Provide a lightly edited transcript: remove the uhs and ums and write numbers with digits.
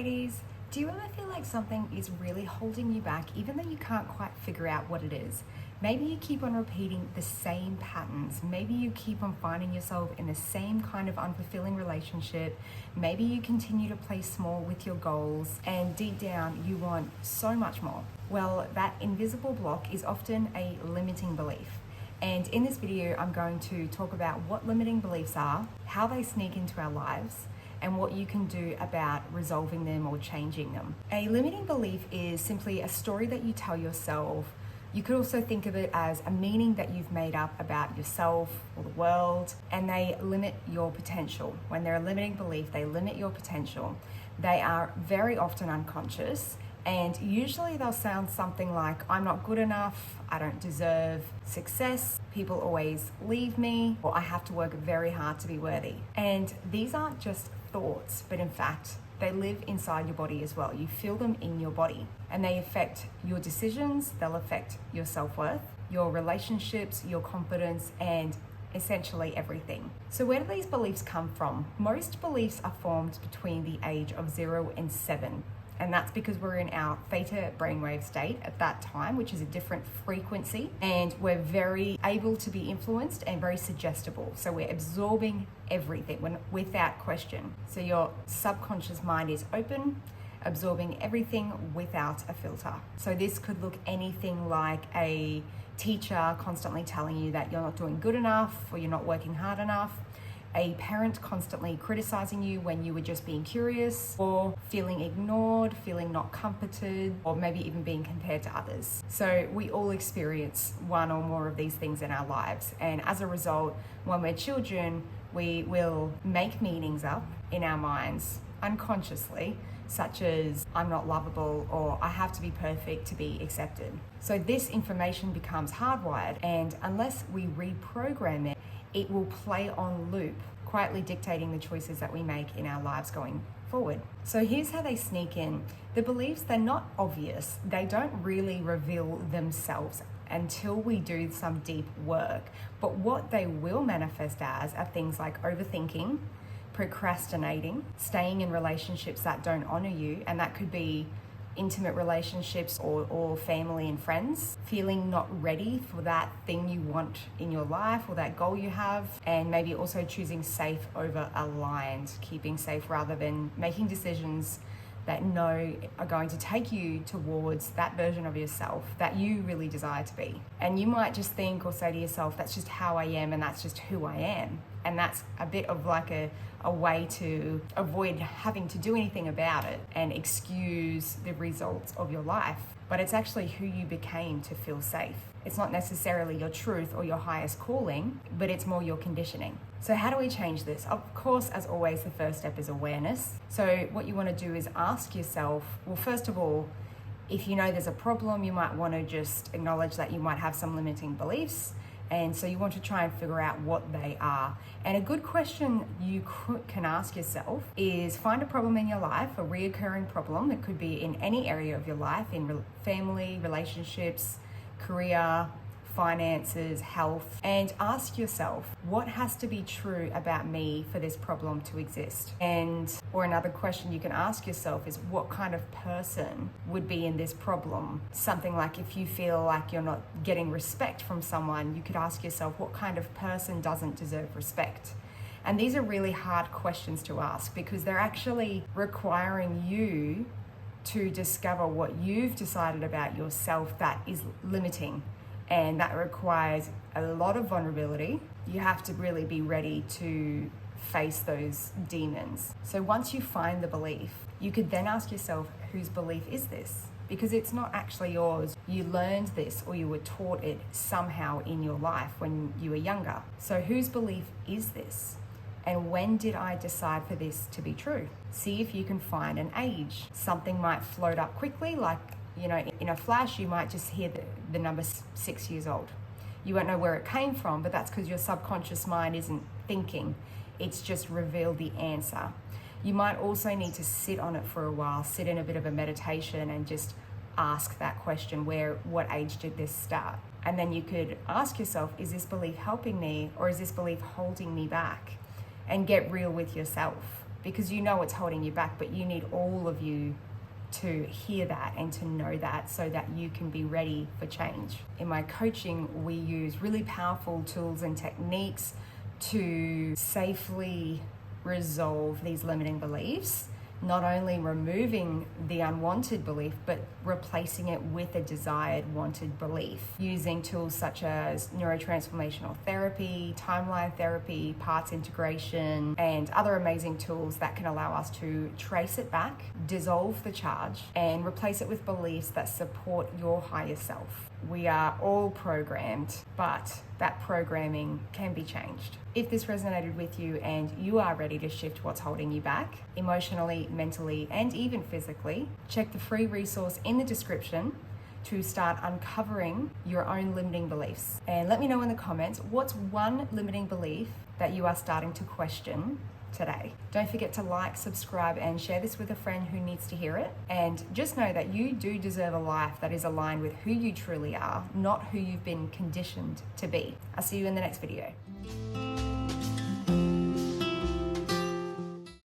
ladies. Do you ever feel like something is really holding you back, even though you can't quite figure out what it is? Maybe you keep on repeating the same patterns. Maybe you keep on finding yourself in the same kind of unfulfilling relationship. Maybe you continue to play small with your goals, and deep down you want so much more. Well, that invisible block is often a limiting belief. And in this video, I'm going to talk about what limiting beliefs are, how they sneak into our lives, and what you can do about resolving them or changing them. A limiting belief is simply a story that you tell yourself. You could also think of it as a meaning that you've made up about yourself or the world, and they limit your potential. When they're a limiting belief, they limit your potential. They are very often unconscious, and usually they'll sound something like, I'm not good enough, I don't deserve success, people always leave me, or I have to work very hard to be worthy. And these aren't just thoughts, but in fact, they live inside your body as well. You feel them in your body, and they affect your decisions, they'll affect your self-worth, your relationships, your confidence, and essentially everything. So where do these beliefs come from? Most beliefs are formed between the age of 0 and 7. And that's because we're in our theta brainwave state at that time, which is a different frequency, and we're very able to be influenced and very suggestible. So we're absorbing everything without question. So your subconscious mind is open, absorbing everything without a filter. So this could look anything like a teacher constantly telling you that you're not doing good enough or you're not working hard enough, a parent constantly criticizing you when you were just being curious, or feeling ignored, feeling not comforted, or maybe even being compared to others. So we all experience one or more of these things in our lives. And as a result, when we're children, we will make meanings up in our minds unconsciously, such as I'm not lovable or I have to be perfect to be accepted. So this information becomes hardwired, and unless we reprogram it, it will play on loop, quietly dictating the choices that we make in our lives going forward. So here's how they sneak in. The beliefs, they're not obvious. They don't really reveal themselves until we do some deep work. But what they will manifest as are things like overthinking, procrastinating, staying in relationships that don't honor you, and that could be intimate relationships or family and friends, feeling not ready for that thing you want in your life or that goal you have, and maybe also choosing safe over aligned, keeping safe rather than making decisions that are going to take you towards that version of yourself that you really desire to be. And you might just think or say to yourself, that's just how I am and that's just who I am. And that's a bit of like a way to avoid having to do anything about it and excuse the results of your life. But it's actually who you became to feel safe. It's not necessarily your truth or your highest calling, but it's more your conditioning. So how do we change this? Of course, as always, the first step is awareness. So what you want to do is ask yourself, well, first of all, if you know there's a problem, you might want to just acknowledge that you might have some limiting beliefs. And so you want to try and figure out what they are. And a good question you can ask yourself is, find a problem in your life, a reoccurring problem. It could be in any area of your life, in family, relationships, career, finances, health, and ask yourself, what has to be true about me for this problem to exist? Or another question you can ask yourself is, what kind of person would be in this problem? Something like, if you feel like you're not getting respect from someone, you could ask yourself, what kind of person doesn't deserve respect? And these are really hard questions to ask because they're actually requiring you to discover what you've decided about yourself that is limiting. And that requires a lot of vulnerability. You have to really be ready to face those demons. So once you find the belief, you could then ask yourself, whose belief is this? Because it's not actually yours. You learned this or you were taught it somehow in your life when you were younger. So whose belief is this? And when did I decide for this to be true? See if you can find an age. Something might float up quickly, like, in a flash, you might just hear the number 6 years old. You won't know where it came from, but that's because your subconscious mind isn't thinking. It's just revealed the answer. You might also need to sit on it for a while, sit in a bit of a meditation and just ask that question, what age did this start? And then you could ask yourself, is this belief helping me or is this belief holding me back? And get real with yourself. because you know what's holding you back, but you need all of you to hear that and to know that so that you can be ready for change. In my coaching, we use really powerful tools and techniques to safely resolve these limiting beliefs, not only removing the unwanted belief, but replacing it with a desired, wanted belief, using tools such as neurotransformational therapy, timeline therapy, parts integration, and other amazing tools that can allow us to trace it back, dissolve the charge, and replace it with beliefs that support your higher self. We are all programmed, but that programming can be changed. If this resonated with you and you are ready to shift what's holding you back, emotionally, mentally, and even physically, check the free resource in the description to start uncovering your own limiting beliefs. And let me know in the comments, what's one limiting belief that you are starting to question today? Don't forget to like, subscribe, and share this with a friend who needs to hear it. And just know that you do deserve a life that is aligned with who you truly are, not who you've been conditioned to be. I'll see you in the next video.